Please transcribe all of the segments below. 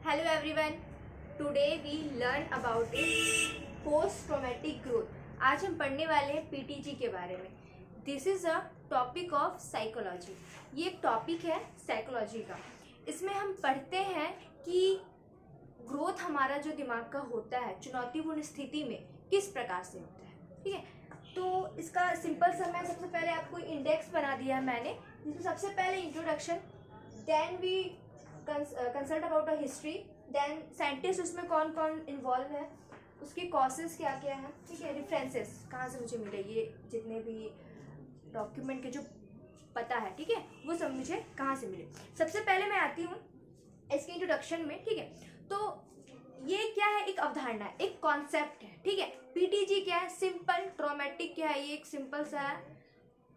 Hello everyone. Today we learn about it post traumatic growth. आज हम पढ़ने वाले हैं पीटीजी के बारे में. This is a topic of psychology. ये एक टॉपिक है साइकोलॉजी का. इसमें हम पढ़ते हैं कि ग्रोथ हमारा जो दिमाग का होता है चुनौतीपूर्ण स्थिति में किस प्रकार से होता है. ठीक है, तो इसका सिंपल सा मैं सबसे पहले आपको इंडेक्स बना दिया है मैंने, जिसमें सबसे पहले introduction, then we consult about a history, then scientist उसमें कौन कौन इन्वॉल्व है, उसके कॉसेस क्या क्या हैं. ठीक है, रेफरेंसेस कहाँ से मुझे मिले, ये जितने भी डॉक्यूमेंट के जो पता है, ठीक है, वो सब मुझे कहाँ से मिले. सबसे पहले मैं आती हूँ इसके इंट्रोडक्शन में. ठीक है, तो ये क्या है, एक अवधारणा है, एक कॉन्सेप्ट है. ठीक है, पीटीजी क्या है, सिंपल ट्रॉमेटिक क्या है, ये एक सिंपल सा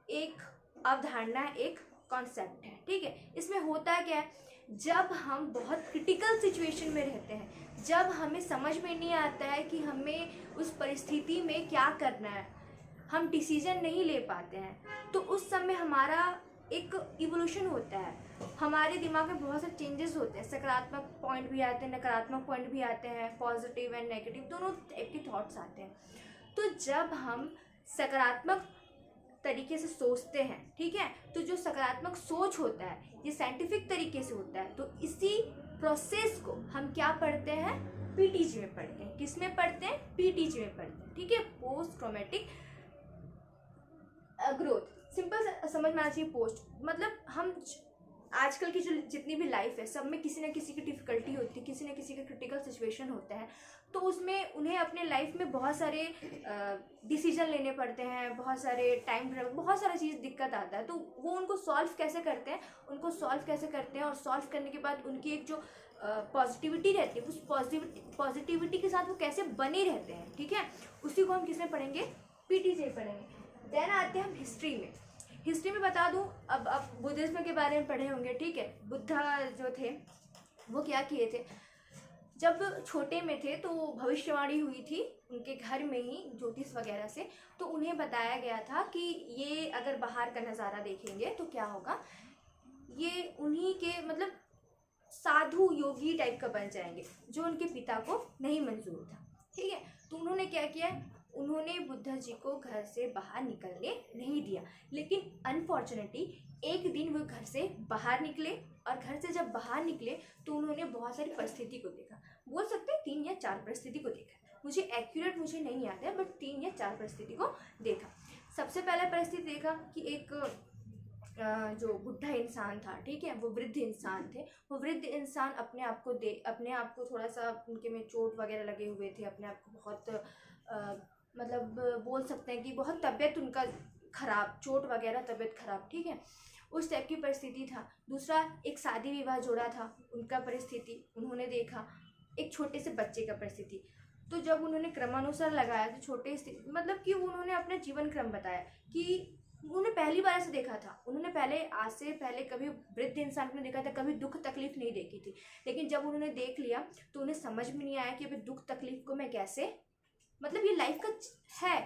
एक अवधारणा है, एक कॉन्सेप्ट है. ठीक है, इसमें होता क्या है, जब हम बहुत क्रिटिकल सिचुएशन में रहते हैं, जब हमें समझ में नहीं आता है कि हमें उस परिस्थिति में क्या करना है, हम डिसीजन नहीं ले पाते हैं, तो उस समय हमारा एक इवोल्यूशन होता है. हमारे दिमाग में बहुत सारे चेंजेस होते हैं, सकारात्मक पॉइंट भी आते हैं, नकारात्मक पॉइंट भी आते हैं, पॉजिटिव एंड नेगेटिव दोनों टाइप के थॉट्स आते हैं. तो जब हम सकारात्मक तरीके से सोचते हैं, ठीक है, तो जो सकारात्मक सोच होता है ये साइंटिफिक तरीके से होता है. तो इसी प्रोसेस को हम क्या पढ़ते हैं, पीटीजी में पढ़ते हैं. किस में पढ़ते हैं, पीटीजी में पढ़ते हैं. ठीक है, पोस्ट ट्रॉमेटिक ग्रोथ. सिंपल समझ में आना चाहिए. पोस्ट मतलब हम आजकल की जो जितनी भी लाइफ है, सब में किसी न किसी की डिफ़िकल्टी होती है, किसी न किसी का क्रिटिकल सिचुएशन होता है. तो उसमें उन्हें अपने लाइफ में बहुत सारे डिसीजन लेने पड़ते हैं, बहुत सारे टाइम, बहुत सारा चीज़ दिक्कत आता है. तो वो उनको सॉल्व कैसे करते हैं, और सॉल्व करने के बाद उनकी एक जो पॉजिटिविटी रहती है, उस पॉजिटिविटी के साथ वो कैसे बने रहते हैं. ठीक है, उसी को हम किस में पढ़ेंगे, पीटीजी में पढ़ेंगे. देन आते हैं हम हिस्ट्री में. हिस्ट्री में बता दूं, अब बुद्धिज्म के बारे में पढ़े होंगे. ठीक है, बुद्धा जो थे वो क्या किए थे, जब छोटे में थे तो भविष्यवाणी हुई थी उनके घर में ही ज्योतिष वगैरह से. तो उन्हें बताया गया था कि ये अगर बाहर का नज़ारा देखेंगे तो क्या होगा, ये उन्हीं के मतलब साधु योगी टाइप का बन जाएंगे, जो उनके पिता को नहीं मंजूर था. ठीक है, तो उन्होंने क्या किया, उन्होंने बुद्धा जी को घर से बाहर निकलने नहीं दिया. लेकिन अनफॉर्चुनेटली एक दिन वो घर से बाहर निकले, और घर से जब बाहर निकले तो उन्होंने बहुत सारी परिस्थिति को देखा. बोल सकते हैं 3 या 4 परिस्थिति को देखा, मुझे एक्यूरेट मुझे नहीं याद है, बट 3 या 4 परिस्थिति को देखा. सबसे पहला परिस्थिति देखा कि एक जो बुढ़ा इंसान था, ठीक है, वो वृद्ध इंसान थे. वो वृद्ध इंसान अपने आप को थोड़ा सा उनके में चोट वगैरह लगे हुए थे, अपने आप को बहुत मतलब बोल सकते हैं कि बहुत तबीयत उनका खराब, चोट वगैरह, तबीयत खराब. ठीक है, उस टाइप की परिस्थिति था. दूसरा, एक शादी विवाह जोड़ा था, उनका परिस्थिति उन्होंने देखा. एक छोटे से बच्चे का परिस्थिति. तो जब उन्होंने क्रमानुसार लगाया तो छोटे मतलब कि उन्होंने अपना जीवन क्रम बताया कि उन्होंने पहली बार ऐसे देखा था. उन्होंने पहले, आज से पहले कभी वृद्ध इंसान को देखा था, कभी दुख तकलीफ नहीं देखी थी. लेकिन जब उन्होंने देख लिया तो उन्हें समझ में नहीं आया कि अभी दुख तकलीफ को मैं कैसे, मतलब ये लाइफ का है,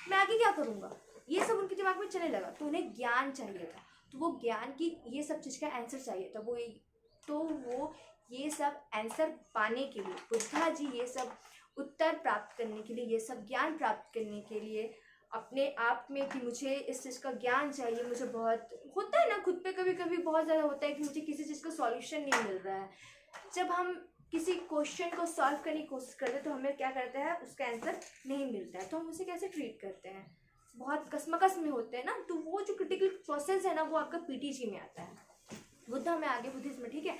मैं आगे क्या करूँगा, ये सब उनके दिमाग में चलने लगा. तो उन्हें ज्ञान चाहिए था, तो वो ज्ञान की ये सब चीज़ का आंसर चाहिए था. वो ये सब आंसर पाने के लिए, बुद्धा जी ये सब उत्तर प्राप्त करने के लिए, ये सब ज्ञान प्राप्त करने के लिए अपने आप में कि मुझे इस चीज़ का ज्ञान चाहिए, मुझे बहुत होता है ना, खुद पे कभी कभी बहुत ज़्यादा होता है कि मुझे किसी चीज़ का सॉल्यूशन नहीं मिल रहा है. जब हम किसी क्वेश्चन को सॉल्व करने की कोशिश करते हैं तो हमें क्या करता है, उसका आंसर नहीं मिलता है, तो हम उसे कैसे ट्रीट करते हैं, बहुत कसमकस में होते हैं ना. तो वो जो क्रिटिकल प्रोसेस है ना, वो आपका पीटीजी में आता है. बुद्धा में आगे बुद्धिज्म में, ठीक है,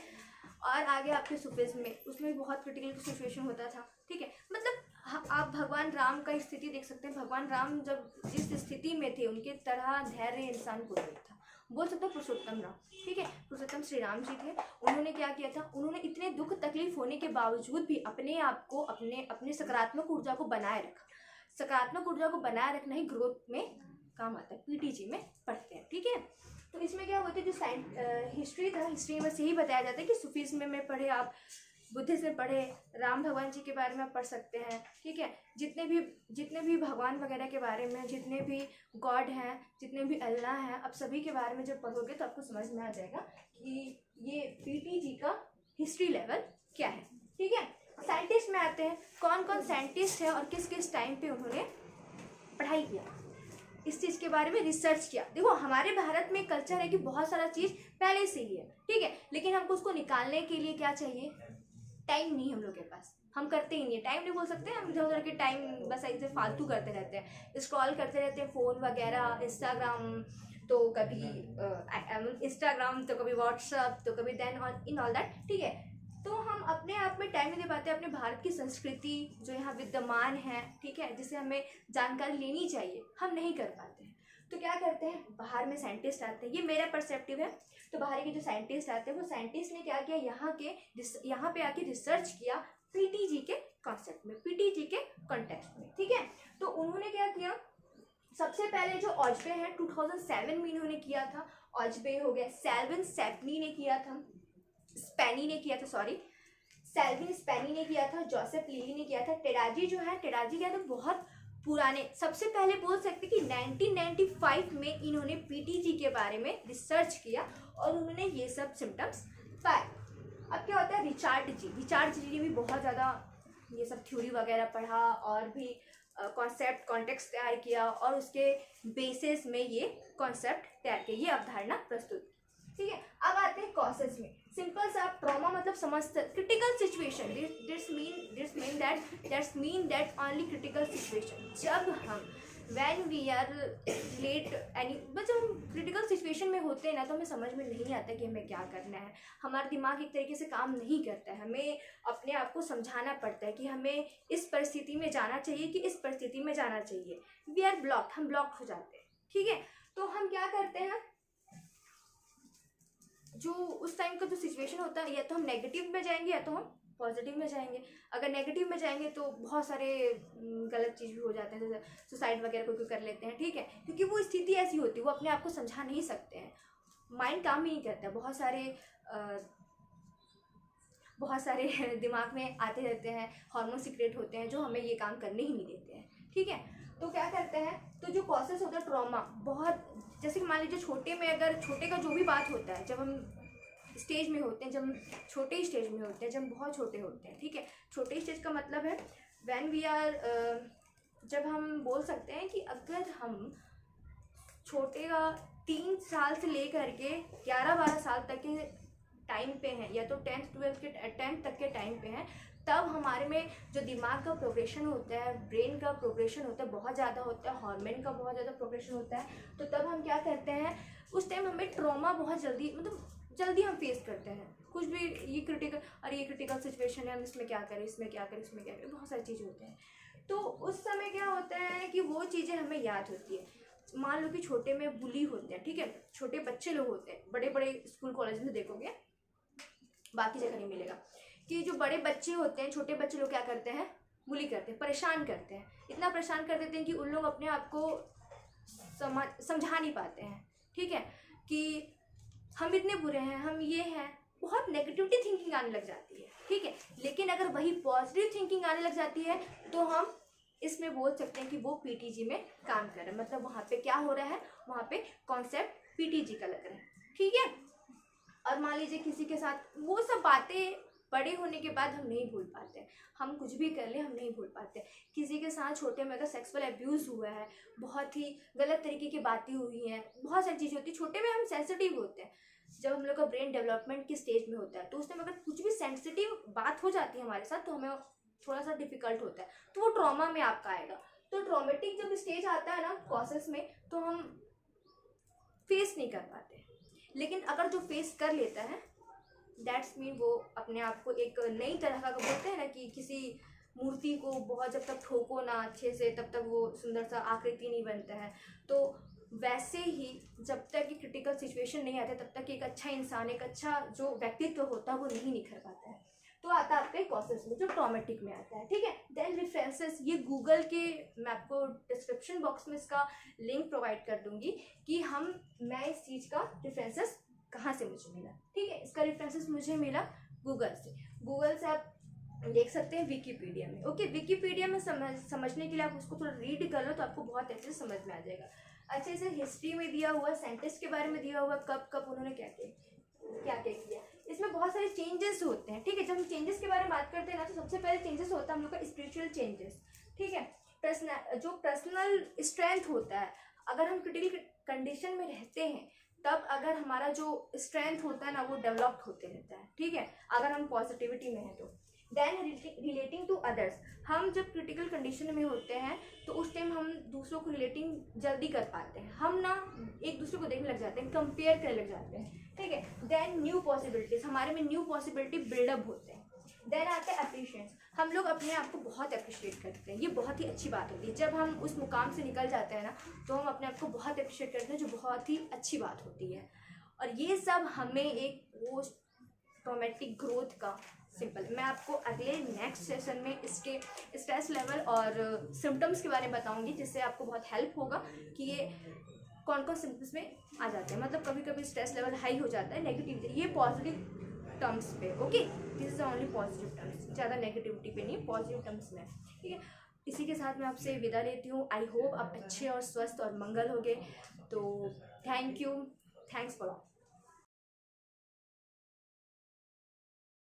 और आगे आपके सूफिज्म में, उसमें भी बहुत क्रिटिकल सिचुएशन होता था. ठीक है, मतलब आप भगवान राम का स्थिति देख सकते हैं. भगवान राम जब जिस स्थिति में थे, उनके तरह धैर्य इंसान को नहीं था. बोल सकते हो पुरुषोत्तम राम, ठीक है, पुरुषोत्तम श्री राम जी थे. उन्होंने क्या किया था, उन्होंने इतने दुख तकलीफ होने के बावजूद भी अपने आप को, अपने सकारात्मक ऊर्जा को बनाए रखा. सकारात्मक ऊर्जा को बनाए रखना ही ग्रोथ में काम आता है, पीटीजी में पढ़ते हैं. ठीक है, तो इसमें क्या होता है, जो हिस्ट्री था, हिस्ट्री में बस यही बताया जाता है कि सूफीज़्म में पढ़े आप, बुद्धिज्म में पढ़े, राम भगवान जी के बारे में आप पढ़ सकते हैं. ठीक है, जितने भी भगवान वगैरह के बारे में, जितने भी गॉड हैं, जितने भी अल्लाह हैं, आप सभी के बारे में जब पढ़ोगे तो आपको समझ में आ जाएगा कि ये पीटीजी का हिस्ट्री लेवल क्या है। ठीक है, साइंटिस्ट में आते हैं, कौन कौन साइंटिस्ट है और किस किस टाइम पे उन्होंने पढ़ाई किया, इस चीज़ के बारे में रिसर्च किया। देखो हमारे भारत में कल्चर है कि बहुत सारा चीज़ पहले से ही है, ठीक है, लेकिन हमको उसको निकालने के लिए क्या चाहिए, टाइम नहीं हम लोग के पास, हम करते ही नहीं है, टाइम नहीं बोल सकते, हम इधर उधर के टाइम बस ऐसे फालतू करते रहते हैं, स्क्रॉल करते रहते हैं फ़ोन वगैरह, इंस्टाग्राम, तो कभी इंस्टाग्राम, तो कभी व्हाट्सअप, तो कभी then on in all that, ठीक है। तो हम अपने आप में टाइम नहीं दे पाते अपने भारत की संस्कृति जो यहाँ विद्यमान है, ठीक है, जिसे हमें जानकारी लेनी चाहिए, हम नहीं कर पाते हैं। तो क्या करते हैं, बाहर में साइंटिस्ट आते हैं, ये मेरा परसेप्टिव है। तो बाहर के जो साइंटिस्ट आते हैं, वो साइंटिस्ट ने क्या किया, यहाँ पे आके रिसर्च किया पीटीजी के कॉन्सेप्ट में, पीटीजी के कॉन्टेक्स्ट में, ठीक है। तो उन्होंने क्या किया, सबसे पहले जो ऑजबे हैं 2007 में इन्होंने किया था, ऑजबे हो गया, सेल्विन स्पेनी ने किया था, सेल्विन स्पेनी ने किया था, जोसेफ लिली ने किया था, टेराजी जो है, टेराजी क्या था, बहुत पुराने, सबसे पहले बोल सकते कि 1995 में इन्होंने पीटीजी के बारे में रिसर्च किया और उन्होंने ये सब सिम्टम्स पाए। अब क्या होता है, रिचार्ड जी ने भी बहुत ज़्यादा ये सब थ्योरी वगैरह पढ़ा और भी कॉन्सेप्ट कॉन्टेक्स्ट तैयार किया और उसके बेसिस में ये कॉन्सेप्ट तैयार किया, ये अवधारणा प्रस्तुत की, ठीक है। अब आते हैं कॉसेस में, सिंपल सा, ट्रॉमा मतलब समझते, critical situation, that's mean that only critical situation, जब हम when we are late any, जब हम क्रिटिकल सिचुएशन में होते हैं ना, तो हमें समझ में नहीं आता कि हमें क्या करना है, हमारा दिमाग एक तरीके से काम नहीं करता है, हमें अपने आप को समझाना पड़ता है कि हमें इस परिस्थिति में जाना चाहिए कि इस परिस्थिति में जाना चाहिए, वी आर ब्लॉक्ड, हम ब्लॉक्ड हो जाते हैं, ठीक है। तो हम क्या करते हैं, जो उस टाइम का जो सिचुएशन होता है, या तो हम नेगेटिव में जाएंगे या तो हम पॉजिटिव में जाएंगे। अगर नेगेटिव में जाएंगे तो बहुत सारे गलत चीज़ भी हो जाते हैं, जैसे सुसाइड वगैरह कोई कर लेते हैं, ठीक है, क्योंकि वो स्थिति ऐसी होती है, वो अपने आप को समझा नहीं सकते हैं, माइंड काम ही नहीं करता, बहुत सारे दिमाग में आते रहते हैं, हार्मोन सीक्रेट होते हैं जो हमें ये काम करने ही नहीं देते हैं, ठीक है। तो क्या करते हैं, तो जो कॉसेस होता है ट्रॉमा, बहुत, जैसे कि मान लीजिए छोटे में, अगर छोटे का जो भी बात होता है, जब हम स्टेज में होते हैं, जब हम छोटे स्टेज में होते हैं, जब हम बहुत छोटे होते हैं, ठीक है, छोटे स्टेज का मतलब है व्हेन वी आर, जब हम बोल सकते हैं कि अगर हम छोटे का 3 साल से लेकर के 11-12 साल तक के टाइम पे हैं, या तो 10th तक के टाइम पे हैं, तब हमारे में जो दिमाग का प्रोग्रेशन होता है, ब्रेन का प्रोग्रेशन होता है, बहुत ज़्यादा होता है, हार्मोन का बहुत ज़्यादा प्रोग्रेशन होता है। तो तब हम क्या करते हैं, उस टाइम हमें ट्रॉमा बहुत जल्दी, मतलब जल्दी हम फेस करते हैं, कुछ भी, ये क्रिटिकल सिचुएशन है, हम इसमें क्या करें, इसमें क्या करें, इसमें क्या करें, बहुत सारी चीज़ें होते हैं। तो उस समय क्या होता है कि वो चीज़ें हमें याद होती है। मान लो कि छोटे में बुली होते हैं, ठीक है, छोटे बच्चे लोग होते हैं, बड़े बड़े स्कूल कॉलेज में देखोगे, बाकी जगह नहीं मिलेगा, कि जो बड़े बच्चे होते हैं, छोटे बच्चे लोग क्या करते हैं, बुली करते हैं, परेशान करते हैं, इतना परेशान कर देते हैं कि उन लोग अपने आप को समझा नहीं पाते हैं, ठीक है, कि हम इतने बुरे हैं, हम ये हैं, बहुत नेगेटिविटी थिंकिंग आने लग जाती है, ठीक है। लेकिन अगर वही पॉजिटिव थिंकिंग आने लग जाती है, तो हम इसमें बोल सकते हैं कि वो पीटीजी में काम कर रहा है, मतलब वहाँ पे क्या हो रहा है, वहाँ पे कॉन्सेप्ट पीटीजी का लग रहा है, ठीक है। और मान लीजिए किसी के साथ वो सब बातें बड़े होने के बाद हम नहीं भूल पाते, हम कुछ भी कर ले हम नहीं भूल पाते। किसी के साथ छोटे में अगर सेक्सुअल अब्यूज़ हुआ है, बहुत ही गलत तरीके की बातें हुई हैं, बहुत सारी चीज़ें होती हैं, छोटे में हम सेंसिटिव होते हैं, जब हम लोग का ब्रेन डेवलपमेंट की स्टेज में होता है, तो उस टाइम अगर कुछ भी सेंसिटिव बात हो जाती है हमारे साथ, तो हमें थोड़ा सा डिफिकल्ट होता है, तो वो ट्रॉमा में आपका आएगा। तो ट्रॉमेटिक जब स्टेज आता है ना प्रोसेस में, तो हम फेस नहीं कर पाते, लेकिन अगर जो फेस कर लेता है, दैट्स मीन वो अपने आप को एक नई तरह का, बोलते हैं ना कि किसी मूर्ति को बहुत जब तक ठोको ना अच्छे से, तब तक वो सुंदर सा आकृति नहीं बनता है। तो वैसे ही जब तक कि क्रिटिकल सिचुएशन नहीं आते, तब तक एक अच्छा इंसान, एक अच्छा जो व्यक्तित्व होता है, वो नहीं निखर पाता है। तो आता है आपके कॉसेस में, जो ट्रॉमेटिक में आता है, ठीक है। देन रेफरेंसेस, ये गूगल के, मैं आपको डिस्क्रिप्शन बॉक्स में इसका लिंक प्रोवाइड कर दूंगी कि मैं इस चीज़ का रेफरेंसेस कहाँ से मुझे मिला, ठीक है। इसका रेफरेंसेस मुझे मिला गूगल से आप देख सकते हैं विकीपीडिया में, ओके। विकीपीडिया में समझने के लिए आप उसको थोड़ा रीड कर लो, तो आपको बहुत अच्छे से समझ में आ जाएगा। अच्छे से हिस्ट्री में दिया हुआ, साइंटिस्ट के बारे में दिया हुआ, कब कब उन्होंने क्या किया, इसमें बहुत सारे चेंजेस होते हैं, ठीक है। जब हम चेंजेस के बारे में बात करते हैं ना, तो सबसे पहले चेंजेस होता है हम लोग का स्पिरिचुअल चेंजेस, ठीक है। जो पर्सनल स्ट्रेंथ होता है, अगर हम क्रिटिकल कंडीशन में रहते हैं तब अगर हमारा जो स्ट्रेंथ होता है ना वो डेवलप्ड होते रहता है, ठीक है, अगर हम पॉजिटिविटी में हैं तो। देन रिलेटिंग टू अदर्स, हम जब क्रिटिकल कंडीशन में होते हैं तो उस टाइम हम दूसरों को रिलेटिंग जल्दी कर पाते हैं, हम ना एक दूसरे को देखने लग जाते हैं, कंपेयर करने लग जाते हैं, ठीक है। देन न्यू पॉसिबिलिटीज, हमारे में न्यू पॉसिबिलिटी बिल्डअप होते हैं। देन आते हैं अप्रिशिएशन, हम लोग अपने आप को बहुत अप्रिशिएट करते हैं, ये बहुत ही अच्छी बात होती है। जब हम उस मुकाम से निकल जाते हैं ना तो हम अपने आप को बहुत अप्रिशिएट करते हैं, जो बहुत ही अच्छी बात होती है। और ये सब हमें एक पोस्ट ट्रॉमेटिक ग्रोथ का सिंपल, मैं आपको अगले नेक्स्ट सेशन में इसके स्ट्रेस लेवल और सिम्टम्स के बारे में बताऊंगी, जिससे आपको बहुत हेल्प होगा कि ये कौन कौन सिम्टम्स में आ जाते हैं। मतलब कभी कभी स्ट्रेस लेवल हाई हो जाता है, नेगेटिविटी, ये पॉजिटिव टर्म्स पे, okay, this is only positive terms, ज़्यादा नेगेटिविटी पे नहीं, पॉजिटिव टर्म्स में, ठीक है। इसी के साथ मैं आपसे विदा लेती हूँ। आई होप आप अच्छे और स्वस्थ और मंगल होगे। तो thank you, thanks for all.